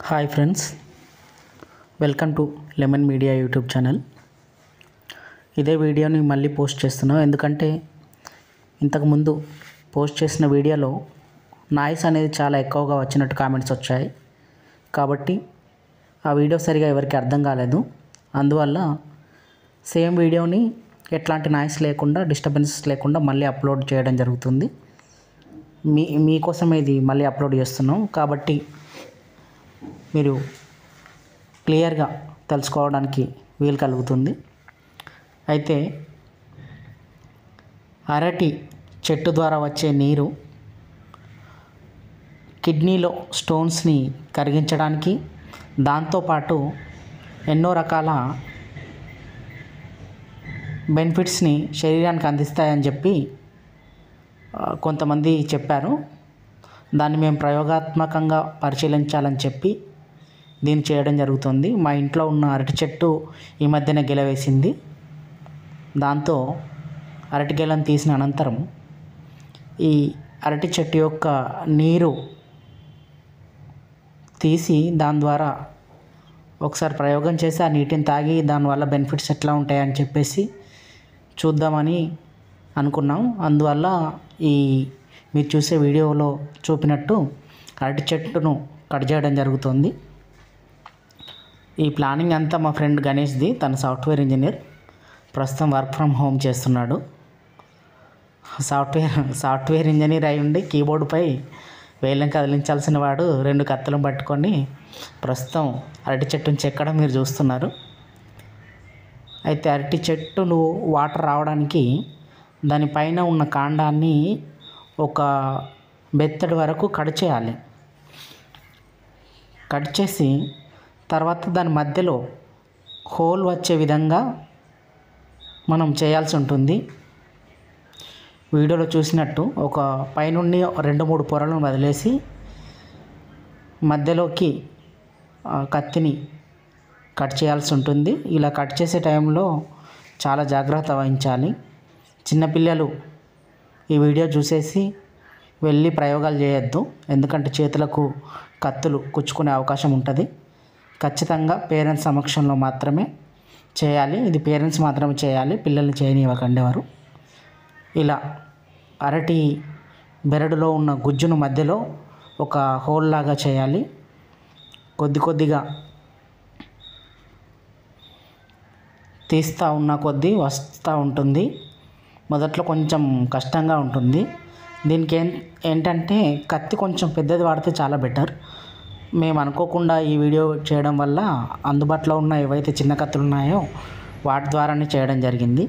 Hi friends, welcome to lemon media YouTube channel. ఇదే వీడియోని మళ్ళీ పోస్ట్ చేస్తున్నాం ఎందుకంటే ఇంతకుముందు పోస్ట్ చేసిన వీడియోలో నాయిస్ అనేది చాలా ఎక్కువగా వచ్చినట్టు కామెంట్స్ వచ్చాయి. కాబట్టి ఆ వీడియో సరిగా ఎవరికి అర్థం కాలేదు. అందువల్ల సేమ్ వీడియోని ఎట్లాంటి నాయిస్ లేకుండా, డిస్టర్బెన్సెస్ లేకుండా మళ్ళీ అప్లోడ్ చేయడం జరుగుతుంది. మీకోసం ఇది మళ్ళీ అప్లోడ్ చేస్తున్నాం కాబట్టి మీరు క్లియర్గా తెలుసుకోవడానికి వీలు కలుగుతుంది. అయితే అరటి చెట్టు ద్వారా వచ్చే నీరు కిడ్నీలో స్టోన్స్ని కరిగించడానికి, దాంతోపాటు ఎన్నో రకాల బెనిఫిట్స్ని శరీరానికి అందిస్తాయని చెప్పి కొంతమంది చెప్పారు. దాన్ని మేము ప్రయోగాత్మకంగా పరిశీలించాలని చెప్పి దీన్ని చేయడం జరుగుతుంది. మా ఇంట్లో ఉన్న అరటి చెట్టు ఈ మధ్యన గెలవేసింది. దాంతో అరటి గెలను తీసిన అనంతరం ఈ అరటి చెట్టు యొక్క నీరు తీసి దాని ద్వారా ఒకసారి ప్రయోగం చేసి ఆ నీటిని తాగి దానివల్ల బెనిఫిట్స్ ఎట్లా ఉంటాయని చెప్పేసి చూద్దామని అనుకున్నాం. అందువల్ల ఈ మీరు చూసే వీడియోలో చూపినట్టు అరటి చెట్టును కట్ చేయడం జరుగుతుంది. ఈ ప్లానింగ్ అంతా మా ఫ్రెండ్ గణేష్ది. తను సాఫ్ట్వేర్ ఇంజనీర్, ప్రస్తుతం వర్క్ ఫ్రమ్ హోమ్ చేస్తున్నాడు. సాఫ్ట్వేర్ ఇంజనీర్ అయి ఉండి కీబోర్డుపై వేళ్ళని కదిలించాల్సిన వాడు 2 కత్తులను పట్టుకొని ప్రస్తుతం అరటి చెట్టును చెక్కడం మీరు చూస్తున్నారు. అయితే అరటి చెట్టును వాటర్ రావడానికి దానిపైన ఉన్న కాండాన్ని ఒక బెత్తడి వరకు కట్ చేయాలి. కట్ చేసి తర్వాత దాని మధ్యలో హోల్ వచ్చే విధంగా మనం చేయాల్సి ఉంటుంది. వీడియోలో చూసినట్టు ఒక పైనుండి 2-3 పొరలను వదిలేసి మధ్యలోకి కత్తిని కట్ చేయాల్సి ఉంటుంది. ఇలా కట్ చేసే టైంలో చాలా జాగ్రత్త వహించాలి. చిన్నపిల్లలు ఈ వీడియో చూసేసి వెళ్ళి ప్రయోగాలు చేయొద్దు, ఎందుకంటే చేతులకు కత్తులు కుచ్చుకునే అవకాశం ఉంటుంది. ఖచ్చితంగా పేరెంట్స్ సమక్షంలో మాత్రమే చేయాలి. ఇది పేరెంట్స్ మాత్రమే చేయాలి, పిల్లల్ని చేయనివ్వకండి ఎవరు. ఇలా అరటి బెరడులో ఉన్న గుజ్జును మధ్యలో ఒక హోల్ లాగా చేయాలి. కొద్దిగా తీస్తూ ఉన్న కొద్దీ వస్తూ ఉంటుంది. మొదట్లో కొంచెం కష్టంగా ఉంటుంది. దీనికి ఏంటంటే కత్తి కొంచెం పెద్దది వాడితే చాలా బెటర్. మేము అనుకోకుండా ఈ వీడియో చేయడం వల్ల అందుబాటులో ఉన్న ఏవైతే చిన్న కత్తులు ఉన్నాయో వాటి ద్వారానే చేయడం జరిగింది.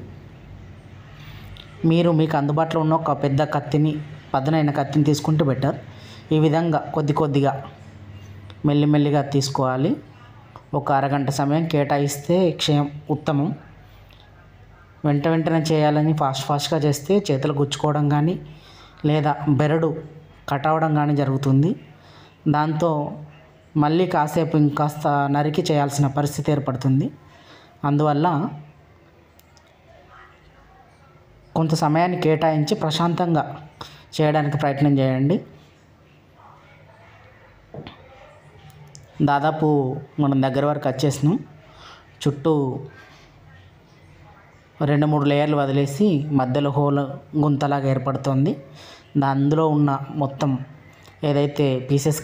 మీకు అందుబాటులో ఉన్న ఒక పెద్ద కత్తిని, పదునైన కత్తిని తీసుకుంటే బెటర్. ఈ విధంగా కొద్దిగా మెల్లిమెల్లిగా తీసుకోవాలి. ఒక అరగంట సమయం కేటాయిస్తే ఉత్తమం. వెంటనే చేయాలని ఫాస్ట్గా చేస్తే చేతులు గుచ్చుకోవడం కానీ లేదా బెరడు కట్ అవ్వడం కానీ జరుగుతుంది. దాంతో మళ్ళీ కాసేపు ఇంకాస్త నరికి చేయాల్సిన పరిస్థితి ఏర్పడుతుంది. అందువల్ల కొంత సమయాన్ని కేటాయించి ప్రశాంతంగా చేయడానికి ప్రయత్నం చేయండి. దాదాపు మనం దగ్గర వరకు వచ్చేసినాం. చుట్టూ 2-3 లేయర్లు వదిలేసి మధ్యలో హోల్ గుంతలాగా ఏర్పడుతుంది. అందులో ఉన్న మొత్తం ఏదైతే పీసెస్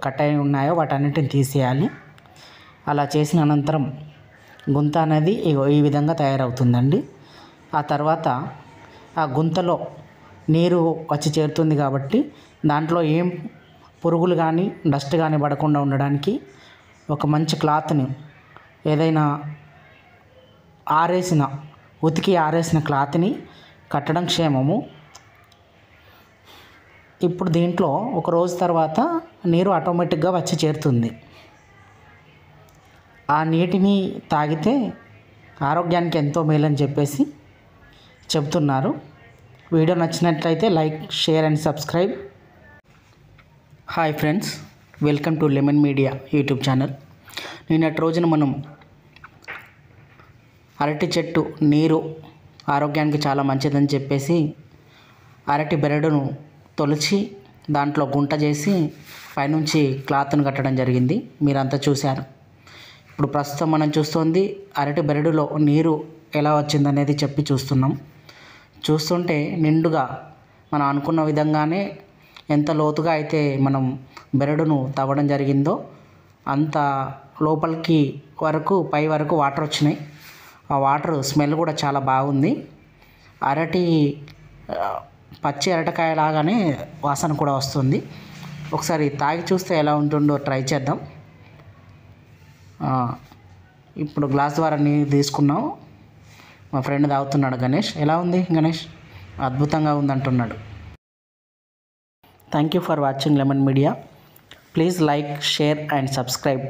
కట్ అయి ఉన్నాయో వాటన్నిటిని తీసేయాలి. అలా చేసిన అనంతరం గుంత అనేది ఈ విధంగా తయారవుతుందండి. ఆ తర్వాత ఆ గుంతలో నీరు వచ్చి చేరుతుంది కాబట్టి దాంట్లో ఏం పురుగులు కానీ డస్ట్ కానీ పడకుండా ఉండడానికి ఒక మంచి క్లాత్ని, ఏదైనా ఉతికి ఆరేసిన క్లాత్ని కట్టడం క్షేమము. ఇప్పుడు దీంట్లో ఒక రోజు తర్వాత నీరు ఆటోమేటిక్గా వచ్చి చేరుతుంది. ఆ నీటిని తాగితే ఆరోగ్యానికి ఎంతో మేలని చెప్పేసి చెబుతున్నారు. వీడియో నచ్చినట్లయితే like, share and subscribe. Hi friends, welcome to lemon media YouTube channel. నిన్నటి రోజున మనం అరటి చెట్టు నీరు ఆరోగ్యానికి చాలా మంచిదని చెప్పేసి అరటి బెరడును తొలిచి దాంట్లో గుంట చేసి పైనుంచి క్లాత్ను కట్టడం జరిగింది. మీరంతా చూశారు. ఇప్పుడు ప్రస్తుతం మనం చూస్తుంది అరటి బెరడులో నీరు ఎలా వచ్చిందనేది చెప్పి చూస్తున్నాం. చూస్తుంటే నిండుగా మనం అనుకున్న విధంగానే ఎంత లోతుగా అయితే మనం బెరడును తవ్వడం జరిగిందో అంత లోపలికి వరకు పై వరకు వాటర్ వచ్చినాయి. ఆ వాటర్ స్మెల్ కూడా చాలా బాగుంది. అరటి పచ్చి అరటికాయ లాగానే వాసన కూడా వస్తుంది. ఒకసారి తాగి చూస్తే ఎలా ఉంటుందో ట్రై చేద్దాం. ఇప్పుడు గ్లాస్ ద్వారా నీళ్ళు తీసుకున్నాం. మా ఫ్రెండ్ తాగుతున్నాడు గణేష్. ఎలా ఉంది గణేష్? అద్భుతంగా ఉందంటున్నాడు. Thank you for watching lemon media. Please like, share and subscribe.